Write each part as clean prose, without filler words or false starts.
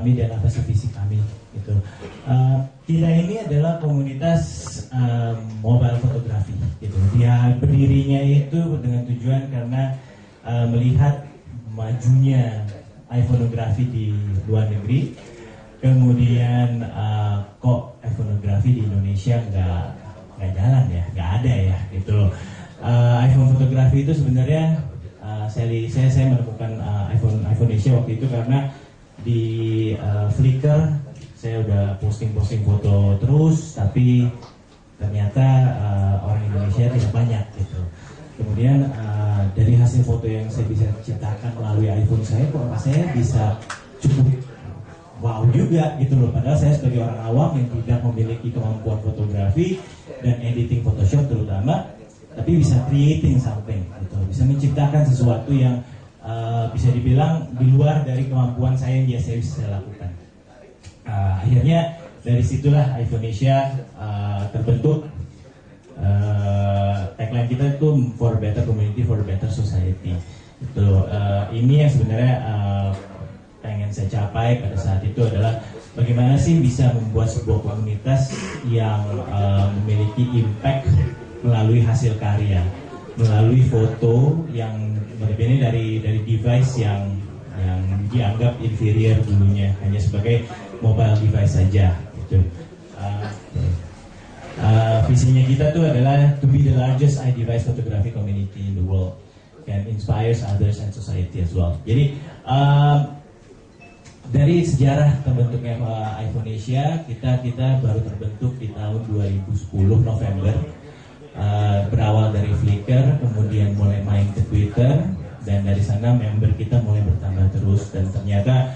kami dan apa sih visi kami gitu. Kita ini adalah komunitas mobile fotografi gitu. Dia berdirinya itu dengan tujuan karena melihat majunya iPhoneografi di luar negeri, kemudian kok iPhoneografi di Indonesia nggak jalan ya, nggak ada ya gitu. iPhone fotografi itu sebenarnya saya menemukan iPhone Asia waktu itu karena di Flickr saya udah posting foto terus, tapi ternyata orang Indonesia tidak banyak gitu. Kemudian dari hasil foto yang saya bisa ciptakan melalui iPhone saya, kok saya bisa cukup wow juga gitu loh. Padahal saya sebagai orang awam yang tidak memiliki kemampuan fotografi dan editing Photoshop terutama, tapi bisa creating something gitu, bisa menciptakan sesuatu yang bisa dibilang di luar dari kemampuan saya yang biasa bisa saya lakukan. Akhirnya dari situlah iPhonesia terbentuk. Tagline kita itu for better community, for better society. Itu ini yang sebenarnya pengen saya capai pada saat itu adalah bagaimana sih bisa membuat sebuah komunitas yang memiliki impact melalui hasil karya, melalui foto yang berbeda dari device yang dianggap inferior dulunya, hanya sebagai mobile device saja gitu. Visinya kita tuh adalah to be the largest iDevice photography community in the world and inspires others and society as well. Jadi dari sejarah terbentuknya iPhonesia, kita baru terbentuk di tahun 2010 November. Berawal dari Flickr, kemudian mulai main ke Twitter, dan dari sana member kita mulai bertambah terus, dan ternyata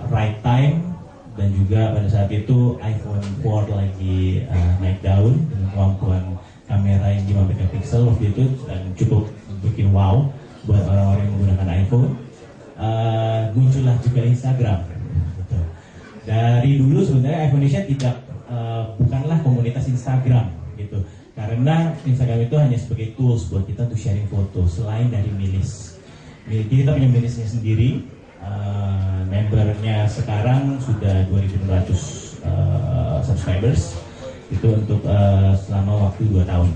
right time dan juga pada saat itu iPhone 4 lagi naik daun dengan kemampuan kamera yang 5 megapiksel waktu itu, dan cukup bikin wow buat orang-orang yang menggunakan iPhone. Muncullah juga Instagram gitu. Dari dulu sebenarnya iPhonesia bukanlah komunitas Instagram gitu, karena Instagram itu hanya sebagai tools buat kita untuk sharing foto selain dari milis. Kita punya milisnya sendiri. Membernya sekarang sudah 2.600 subscribers itu untuk selama waktu 2 tahun.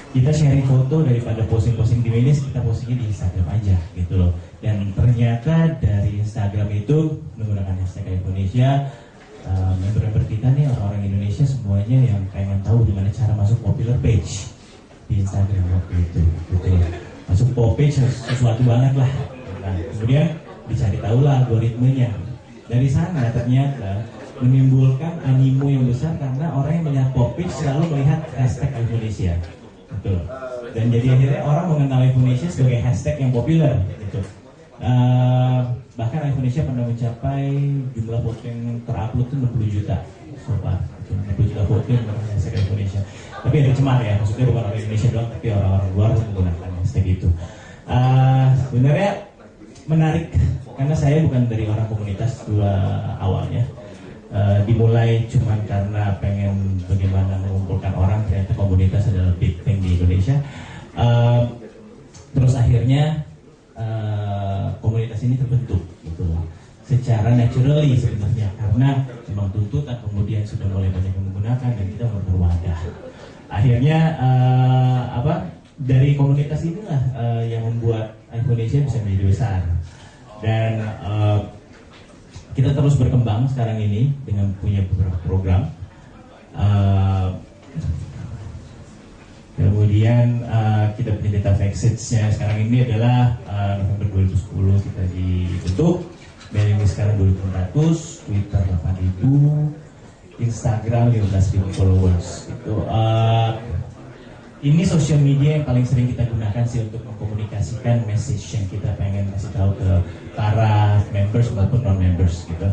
Kita sharing foto daripada posting di milis, kita postingnya di Instagram aja gitu loh. Dan ternyata dari Instagram itu menggunakan hashtag Indonesia, member-member kita nih orang-orang Indonesia semuanya yang pengen tahu gimana cara masuk popular page di Instagram waktu itu gitu. Masuk pop page sesuatu banget lah. Nah, kemudian dicari tahu lah algoritmenya. Dari sana ternyata menimbulkan animo yang besar karena orang yang melihat pop page selalu melihat hashtag Indonesia. Betul. Dan jadi akhirnya orang mengenal Indonesia sebagai hashtag yang populer gitu. Bahkan Indonesia pernah mencapai jumlah foto yang terupload itu 60 juta so far. 60 juta foto yang menggunakan hashtag Indonesia. Tapi ada cemar ya, maksudnya bukan orang Indonesia doang, tapi orang-orang luar menggunakan hashtag itu. Sebenarnya menarik karena saya bukan dari orang komunitas dua awalnya. Dimulai cuman karena pengen bagaimana mengumpulkan orang, ternyata komunitas adalah big thing di Indonesia. Terus akhirnya komunitas ini terbentuk gitu, secara naturally sebenarnya karena memang tuntutan, kemudian sudah mulai banyak yang menggunakan dan kita mulai berwadah. Akhirnya dari komunitas inilah yang membuat Indonesia bisa menjadi besar, dan kita terus berkembang sekarang ini dengan punya beberapa program. Kemudian kita punya data factsets-nya sekarang ini adalah November 2010 kita dibentuk. Mailing list sekarang 2.400, Twitter 8.000, Instagram 15.000 followers. Ini social media yang paling sering kita gunakan sih untuk mengkomunikasikan message yang kita pengen kasih tahu ke para members maupun non-members gitu.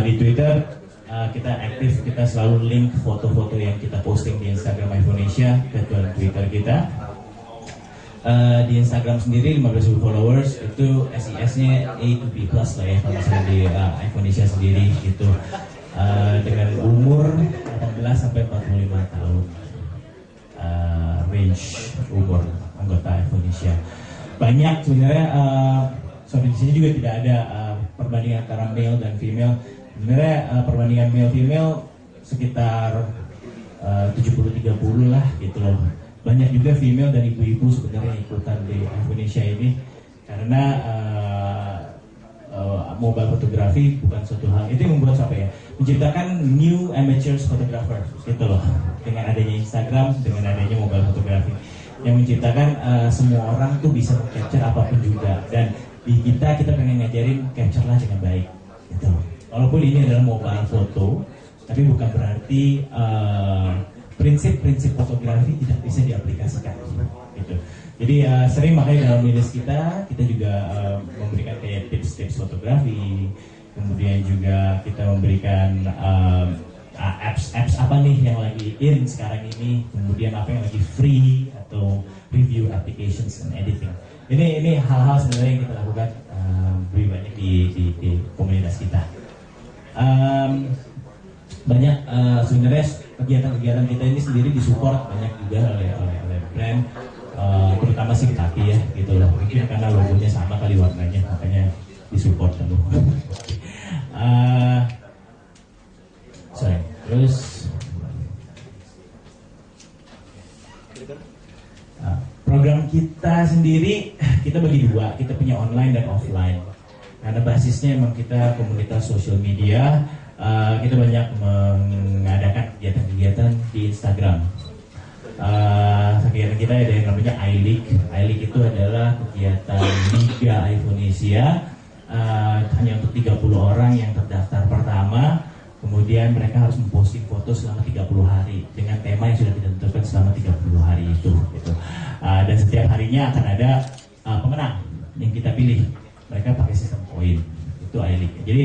Di Twitter kita aktif, kita selalu link foto-foto yang kita posting di Instagram Indonesia ke Twitter kita. Di Instagram sendiri 15.000 followers, itu SES-nya A to B plus lah ya kalau misalnya di Indonesia sendiri gitu. Dengan umur 18 sampai 45 tahun. Range umur anggota Indonesia banyak sebenarnya. sorry di sini juga tidak ada perbandingan antara male dan female. Sebenarnya perbandingan male female sekitar 70-30 lah gitu loh. Banyak juga female dan ibu-ibu sebenarnya ikutan di Indonesia ini karena mobile fotografi bukan suatu hal itu yang membuat apa ya, menciptakan new amateurs photographer gitu loh, dengan adanya Instagram, dengan adanya mobile fotografi yang menciptakan semua orang tuh bisa capture apapun juga. Dan di kita pengen ngajarin capture lah dengan baik gitu. Walaupun ini adalah mobile foto, tapi bukan berarti prinsip-prinsip fotografi tidak bisa diaplikasikan gitu. Jadi sering makanya dalam minus kita juga memberikan kayak tips-tips fotografi, kemudian juga kita memberikan apps apa nih yang lagi in sekarang ini, kemudian apa yang lagi free atau review applications and editing. Ini hal-hal sebenarnya yang kita lakukan lebih banyak di komunitas kita. Banyak sebenarnya kegiatan-kegiatan kita ini sendiri disupport banyak juga oleh brand. Terutama simpati ya gitu loh, mungkin karena logonya sama kali warnanya makanya disupport penuh. Terus program kita sendiri kita bagi dua, kita punya online dan offline. Karena basisnya emang kita komunitas social media, kita banyak mengadakan kegiatan-kegiatan di Instagram. Kegiatan kita ada yang namanya iLeague. iLeague itu adalah kegiatan Liga Indonesia, hanya untuk 30 orang yang terdaftar pertama. Kemudian mereka harus memposting foto selama 30 hari dengan tema yang sudah ditentukan selama 30 hari itu gitu. Dan setiap harinya akan ada pemenang yang kita pilih. Mereka pakai sistem poin. Itu iLeague. Jadi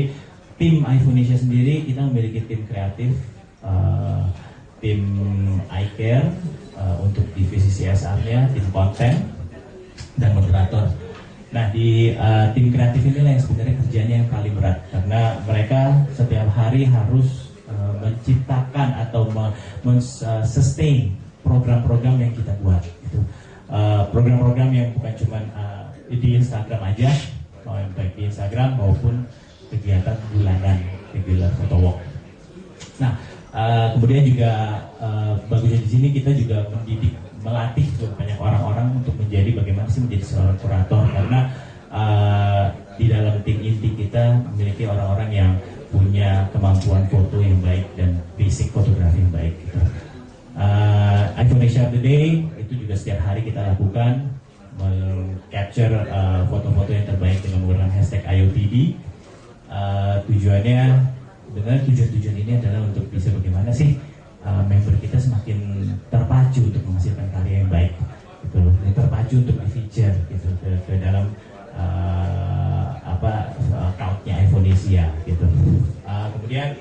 tim iPhonesia sendiri kita memiliki tim kreatif, tim iCare untuk divisi CSR-nya, tim konten dan moderator. Nah di tim kreatif inilah yang sebenarnya kerjanya yang paling berat karena mereka setiap hari harus menciptakan atau sustain program-program yang kita buat. Gitu. Program-program yang bukan cuma di Instagram aja, baik di Instagram maupun kegiatan bulanan, regular photo walk. Nah kemudian juga bagusnya di sini kita juga melatih banyak orang-orang untuk menjadi bagaimana sih menjadi seorang kurator karena di dalam tim inti kita memiliki orang-orang yang punya kemampuan foto yang baik dan basic fotografi yang baik. Gitu. Indonesia Today itu juga setiap hari kita lakukan capture foto-foto yang terbaik dengan menggunakan hashtag IOTD. Tujuannya sebenarnya tujuan ini adalah untuk bisa bagaimana sih member kita semakin terpacu untuk menghasilkan karya yang baik, gitu, terpacu untuk di-feature gitu ke dalam account-nya Indonesia gitu. Kemudian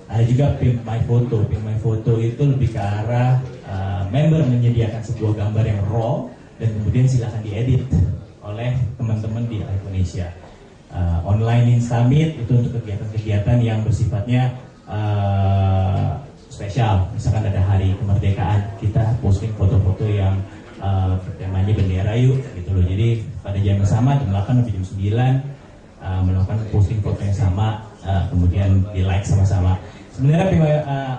ada juga Pimp My Photo. Pimp My Photo itu lebih ke arah member menyediakan sebuah gambar yang raw dan kemudian silakan diedit oleh teman-teman di Indonesia. Online Summit itu untuk kegiatan-kegiatan yang bersifatnya spesial. Misalkan ada hari kemerdekaan, kita posting foto-foto yang temanya bendera yuk gitu loh. Jadi pada jam yang sama jam 8 sampai jam 9 melakukan posting foto yang sama, kemudian di like sama-sama. Sebenarnya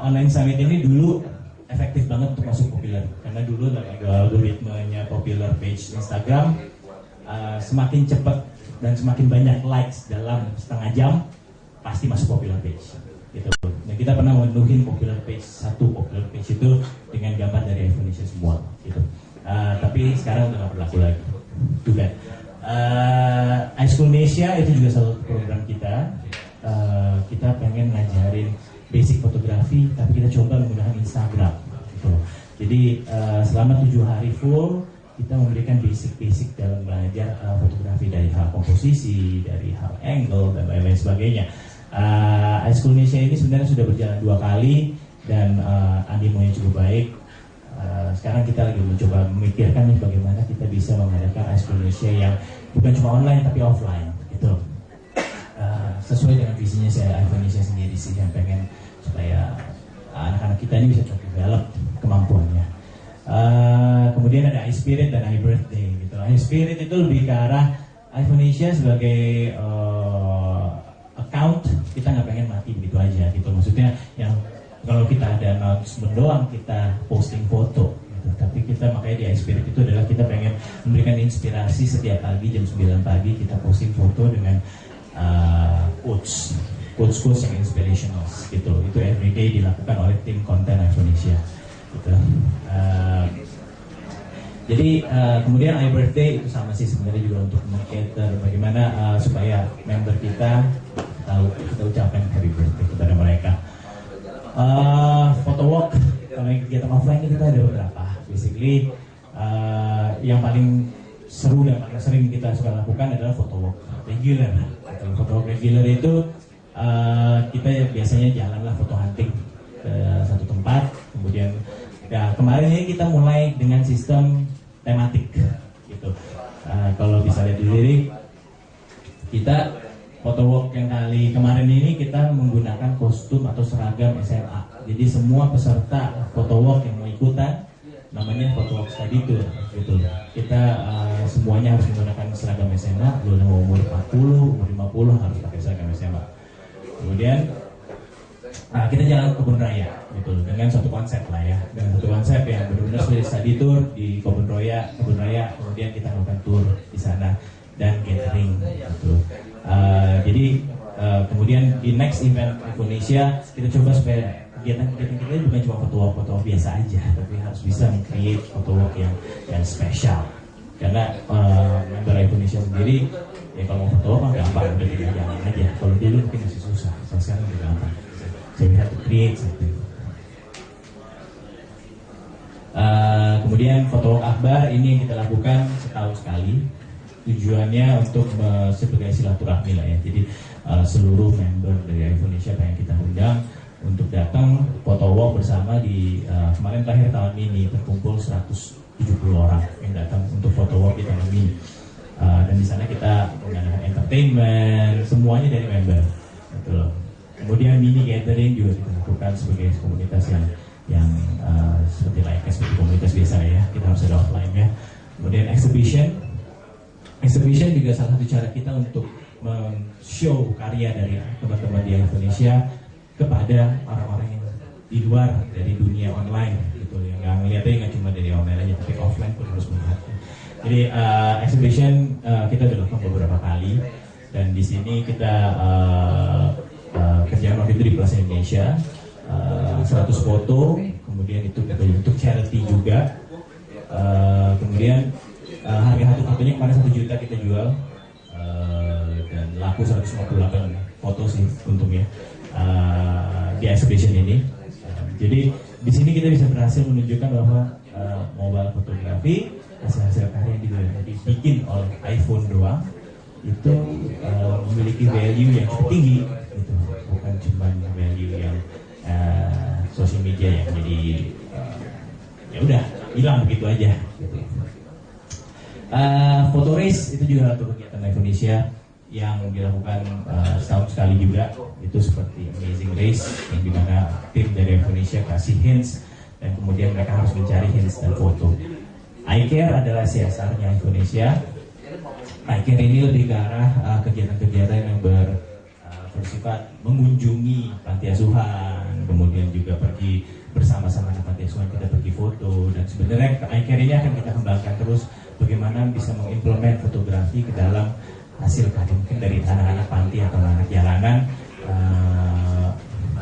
online summit ini dulu efektif banget untuk masuk populer karena dulu algoritmenya popular page Instagram semakin cepat dan semakin banyak likes dalam setengah jam pasti masuk popular page gitu. Nah, kita pernah memenuhin popular page itu dengan gambar dari Indonesia semua gitu. Tapi sekarang udah nggak berlaku lagi. Juga iSchoolnesia itu juga salah satu program kita. Kita pengen ngajarin basic fotografi, tapi kita coba menggunakan Instagram. Gitu. Jadi selama 7 hari full kita memberikan basic dalam belajar fotografi dari hal komposisi, dari hal angle dan lain-lain sebagainya. iSchoolnesia ini sebenarnya sudah berjalan 2 kali dan animonya cukup baik. Sekarang kita lagi mencoba memikirkan nih bagaimana kita bisa mengadakan iSchoolnesia yang bukan cuma online tapi offline gitu. Sesuai dengan visinya saya Indonesia sendiri sih yang pengen supaya anak-anak kita ini bisa develop kemampuannya. Kemudian ada iSpirit dan iBirthday gitu. iSpirit itu lebih ke arah iPhonesia sebagai account kita nggak pengen mati begitu aja gitu. Maksudnya yang kalau kita ada announcement doang kita posting foto gitu. Tapi kita makanya di iSpirit itu adalah kita pengen memberikan inspirasi setiap pagi jam 9 pagi kita posting foto dengan quotes yang inspirational gitu. Itu everyday dilakukan oleh tim konten iPhonesia gitu. Jadi kemudian iBirthday itu sama sih sebenarnya juga untuk meng-cater bagaimana supaya member kita tahu kita ucapkan happy birthday kepada mereka. Photo walk, kalau yang kegiatan offline kita ada beberapa. Basically yang paling seru dan paling sering kita suka lakukan adalah photo walk regular. Photo walk regular itu kita biasanya jalanlah foto hunting ke satu tempat, kemudian ya kemarin ini kita mulai dengan sistem tematik gitu. Kalau bisa lihat di lirik kita photo walk yang kali kemarin ini kita menggunakan kostum atau seragam SMA. Jadi semua peserta photo walk yang mau ikutan namanya photo walk study tour gitu. Kita semuanya harus menggunakan seragam SMA. Lu mau umur 40, umur 50 harus pakai seragam SMA. Kemudian kita jalan ke kebun raya gitu dengan satu konsep lah ya, dengan satu konsep yang benar-benar seperti study tour di kebun raya, kemudian kita melakukan tour di sana dan gathering gitu. Jadi kemudian di next event Indonesia kita coba supaya kegiatan kita bukan cuma foto biasa aja, tapi harus bisa meng-create foto walk yang spesial. Karena member Indonesia sendiri ya kalau mau foto walk gampang, udah tinggal jalan aja. Kalau dulu mungkin masih susah, sekarang udah gampang. So we have to create something. Kemudian foto walk akbar ini yang kita lakukan setahun sekali. Tujuannya untuk sebagai silaturahmi lah ya. Jadi seluruh member dari Indonesia pengen kita undang untuk datang foto walk bersama di kemarin terakhir tahun ini terkumpul 170 orang yang datang untuk foto walk di tahun ini. Dan di sana kita mengadakan entertainment, semuanya dari member. Gitu loh. Kemudian mini gathering juga kita lakukan sebagai komunitas yang seperti layaknya seperti komunitas biasa ya. Kita harus ada offline ya. Kemudian exhibition juga salah satu cara kita untuk men-show karya dari teman-teman di Indonesia kepada orang-orang yang di luar dari dunia online gitu. Yang nggak ngeliatnya nggak cuma dari online aja, tapi offline pun harus melihatnya. Jadi exhibition kita sudah lakukan beberapa kali dan di sini kita kerjaan waktu itu di Plaza Indonesia 100 foto, kemudian itu untuk charity juga. Kemudian harga satu fotonya kemarin 1 juta kita jual dan laku 158 foto sih untungnya di exhibition ini. Jadi di sini kita bisa berhasil menunjukkan bahwa mobile fotografi hasil karya yang dibikin oleh iPhone doang itu memiliki value yang tinggi gitu. Bukan cuma value yang social media yang jadi ya udah hilang begitu aja gitu. Photo race itu juga satu kegiatan Indonesia yang dilakukan setahun sekali juga. Itu seperti Amazing Race yang dimana tim dari Indonesia kasih hints dan kemudian mereka harus mencari hints dan foto. iCare adalah CSR-nya Indonesia. iCare ini lebih ke arah kegiatan-kegiatan yang bersifat mengunjungi panti asuhan, kemudian juga pergi bersama-sama di panti asuhan, kita pergi foto, dan sebenarnya iCare ini akan kita kembangkan terus bagaimana bisa mengimplement fotografi ke dalam hasil karya mungkin dari anak-anak panti atau anak jalanan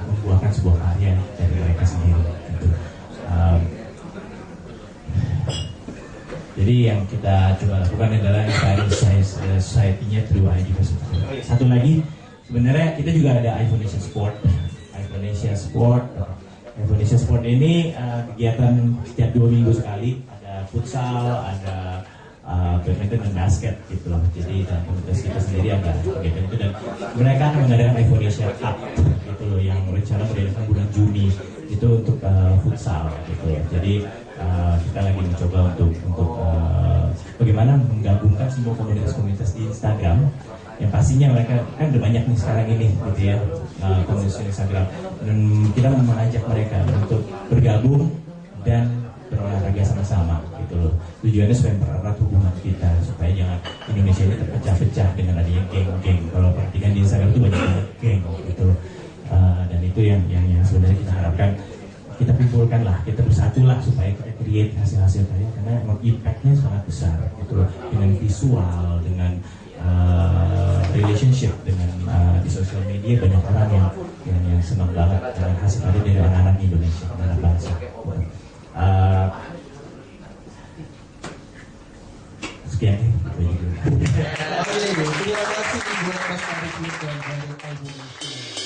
membuahkan sebuah karya dari mereka sendiri gitu. Jadi yang kita coba lakukan adalah inspiring society-nya through iDiversity. Satu lagi, sebenarnya kita juga ada iPhonesia Sport. iPhonesia Sport ini kegiatan setiap 2 minggu sekali. Ada futsal, ada badminton dan basket gitu loh. Jadi dalam komunitas kita sendiri ada kegiatan itu dan mereka akan mengadakan iPhonesia Cup gitu loh yang rencana diadakan bulan Juni itu untuk futsal gitu ya. Jadi kita lagi mencoba untuk bagaimana menggabungkan semua komunitas-komunitas di Instagram yang pastinya mereka kan udah banyak nih sekarang ini gitu ya komunitas Instagram, dan kita mengajak mereka untuk bergabung dan berolahraga sama-sama gitu. gitu loh. Tujuannya supaya mempererat hubungan kita, supaya jangan Indonesia ini terpecah-pecah dengan adanya geng-geng. Kalau perhatikan di Instagram itu banyak banget geng gitu loh. Dan itu yang sebenarnya kita harapkan kita kumpulkan lah, kita bersatu lah supaya kita create hasil-hasil karya, karena emang impactnya sangat besar gitu loh, dengan visual, dengan relationship, dengan di sosial media banyak orang yang senang banget dengan hasil karya dari anak-anak Indonesia, anak bangsa. Sekian itu aja dulu. Terima kasih Ibu Mas Arif dan Indonesia.